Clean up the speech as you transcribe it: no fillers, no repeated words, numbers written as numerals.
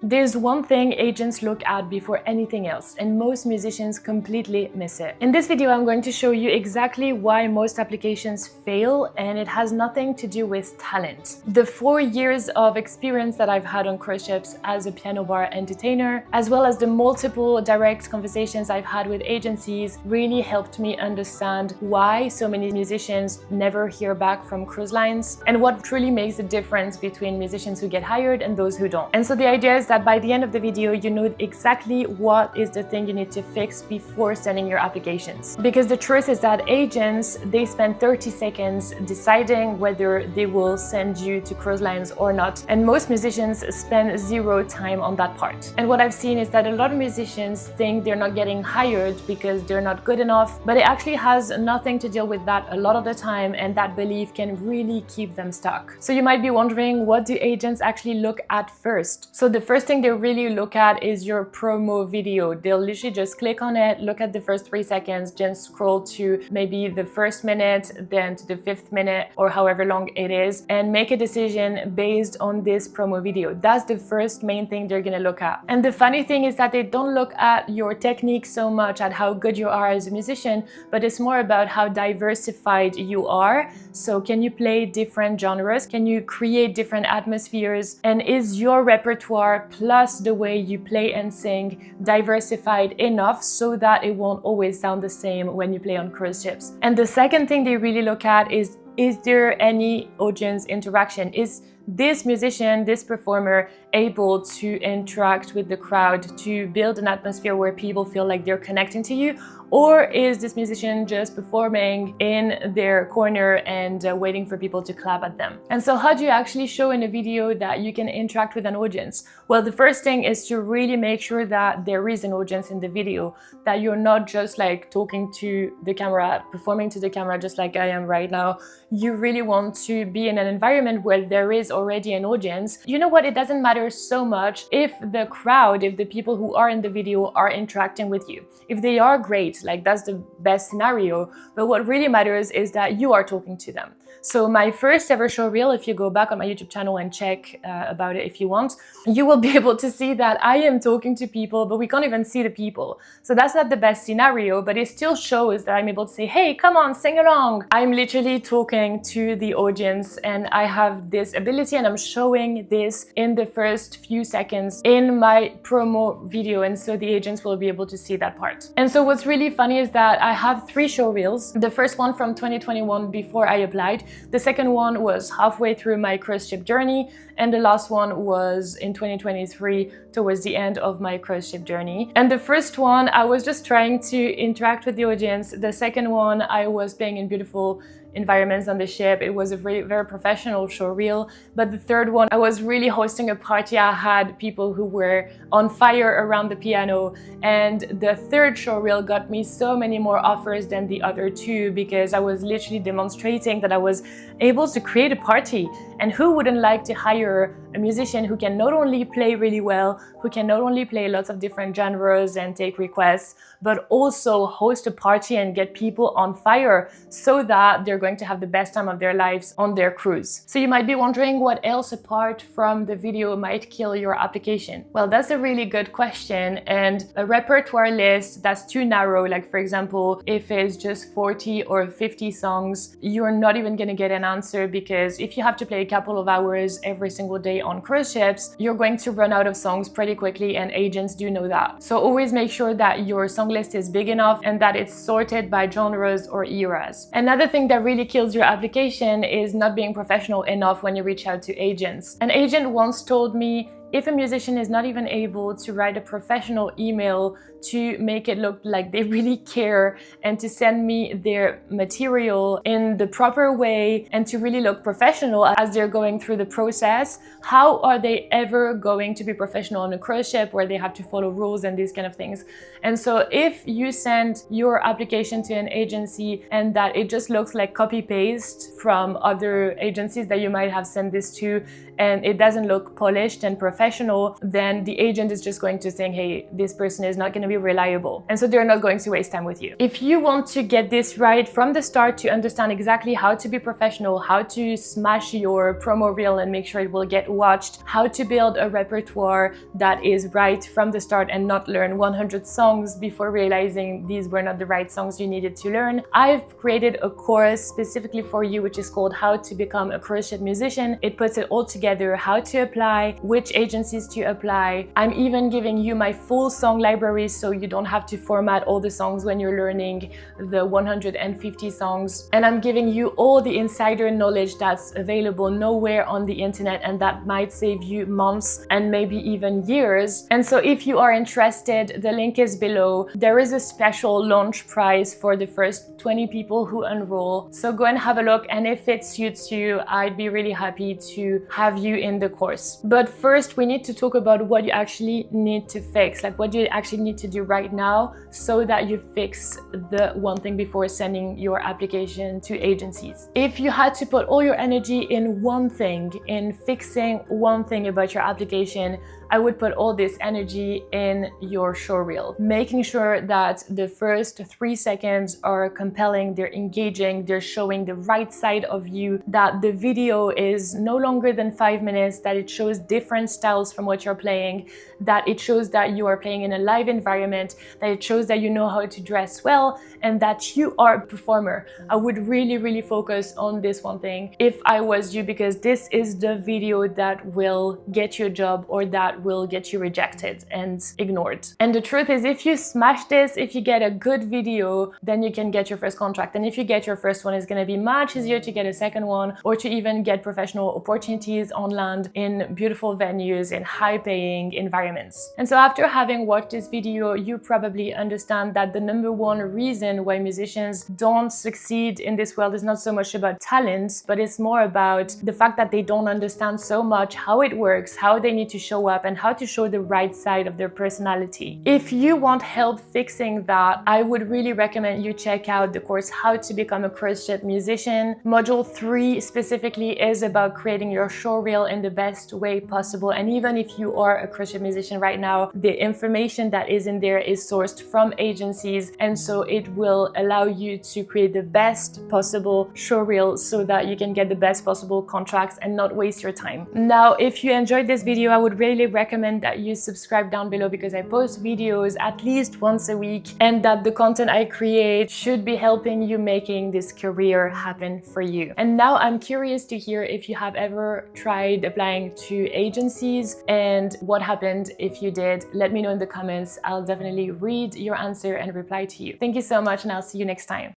There's one thing agents look at before anything else, and most musicians completely miss it. In this video, I'm going to show you exactly why most applications fail, and it has nothing to do with talent. The 4 years of experience that I've had on cruise ships as a piano bar entertainer, as well as the multiple direct conversations I've had with agencies, really helped me understand why so many musicians never hear back from cruise lines and what truly makes the difference between musicians who get hired and those who don't. And so the idea is that by the end of the video, you know exactly what is the thing you need to fix before sending your applications. Because the truth is that agents, they spend 30 seconds deciding whether they will send you to cruise lines or not. And most musicians spend zero time on that part. And what I've seen is that a lot of musicians think they're not getting hired because they're not good enough, but it actually has nothing to deal with that a lot of the time, and that belief can really keep them stuck. So you might be wondering, what do agents actually look at first? So the first thing they really look at is your promo video. They'll literally just click on it, look at the first 3 seconds, then scroll to maybe the first minute, then to the 5th minute, or however long it is, and make a decision based on this promo video. That's the first main thing they're gonna look at. And the funny thing is that they don't look at your technique so much, at how good you are as a musician, but it's more about how diversified you are. So can you play different genres? Can you create different atmospheres? And is your repertoire plus the way you play and sing diversified enough so that it won't always sound the same when you play on cruise ships? And the second thing they really look at is there any audience interaction? Is this musician, this performer, able to interact with the crowd, to build an atmosphere where people feel like they're connecting to you? Or is this musician just performing in their corner and waiting for people to clap at them? And so how do you actually show in a video that you can interact with an audience? Well, the first thing is to really make sure that there is an audience in the video, that you're not just like talking to the camera, performing to the camera just like I am right now. You really want to be in an environment where there is already an audience. You know what? It doesn't matter so much if the crowd, if the people who are in the video are interacting with you. If they are great, like that's the best scenario, but what really matters is that you are talking to them. So my first ever show reel, if you go back on my YouTube channel and check about it if you want, you will be able to see that I am talking to people, but we can't even see the people. So that's not the best scenario, but it still shows that I'm able to say, hey, come on, sing along. I'm literally talking to the audience, and I have this ability, and I'm showing this in the first few seconds in my promo video, and so the agents will be able to see that part. And so what's really funny is that I have 3 show reels. The first one from 2021 before I applied. The second one was halfway through my cruise ship journey, and the last one was in 2023 towards the end of my cruise ship journey. And the first one, I was just trying to interact with the audience. The second one, I was playing in beautiful environments on the ship. It was a very, very professional show reel. But the third one, I was really hosting a party. I had people who were on fire around the piano. And the third show reel got me so many more offers than the other 2, because I was literally demonstrating that I was able to create a party. And who wouldn't like to hire a musician who can not only play really well, who can not only play lots of different genres and take requests, but also host a party and get people on fire so that they're going to have the best time of their lives on their cruise. So you might be wondering what else apart from the video might kill your application. Well, that's a really good question, and a repertoire list that's too narrow, like for example, if it's just 40 or 50 songs, you're not even gonna get an answer, because if you have to play a couple of hours every single day on cruise ships, you're going to run out of songs pretty quickly, and agents do know that. So always make sure that your song list is big enough and that it's sorted by genres or eras. Another thing that really kills your application is not being professional enough when you reach out to agents. An agent once told me, if a musician is not even able to write a professional email to make it look like they really care and to send me their material in the proper way and to really look professional as they're going through the process, how are they ever going to be professional on a cruise ship where they have to follow rules and these kind of things? And so if you send your application to an agency and that it just looks like copy paste from other agencies that you might have sent this to, and it doesn't look polished and professional, then the agent is just going to think, hey, this person is not going to be reliable. And so they're not going to waste time with you. If you want to get this right from the start, to understand exactly how to be professional, how to smash your promo reel and make sure it will get watched, how to build a repertoire that is right from the start and not learn 100 songs before realizing these were not the right songs you needed to learn, I've created a course specifically for you, which is called How to Become a Cruise Ship Musician. It puts it all together, how to apply, which agencies to apply. I'm even giving you my full song library so you don't have to format all the songs when you're learning the 150 songs. And I'm giving you all the insider knowledge that's available nowhere on the internet, and that might save you months and maybe even years. And so if you are interested, the link is below. There is a special launch price for the first 20 people who enroll. So go and have a look, and if it suits you, I'd be really happy to have you in the course. But first, we need to talk about what you actually need to fix, like what you actually need to do right now so that you fix the one thing before sending your application to agencies. If you had to put all your energy in one thing, in fixing one thing about your application, I would put all this energy in your show reel, making sure that the first 3 seconds are compelling, they're engaging, they're showing the right side of you, that the video is no longer than 5 minutes, that it shows different styles from what you're playing, that it shows that you are playing in a live environment, that it shows that you know how to dress well, and that you are a performer. I would really focus on this one thing if I was you, because this is the video that will get you a job or that will get you rejected and ignored. And the truth is, if you smash this, if you get a good video, then you can get your first contract. And if you get your first one, it's going to be much easier to get a second one, or to even get professional opportunities on land in beautiful venues, in high-paying environments. And so after having watched this video, you probably understand that the number one reason why musicians don't succeed in this world is not so much about talent, but it's more about the fact that they don't understand so much how it works, how they need to show up, and how to show the right side of their personality. If you want help fixing that, I would really recommend you check out the course How to Become a Cruise Ship Musician. Module 3 specifically is about creating your show reel in the best way possible. And even if you are a cruise ship musician right now, the information that is in there is sourced from agencies, and so it will allow you to create the best possible show reel so that you can get the best possible contracts and not waste your time. Now, if you enjoyed this video, I would really recommend that you subscribe down below, because I post videos at least once a week, and that the content I create should be helping you making this career happen for you. And now I'm curious to hear if you have ever tried applying to agencies and what happened if you did. Let me know in the comments. I'll definitely read your answer and reply to you. Thank you so much, and I'll see you next time.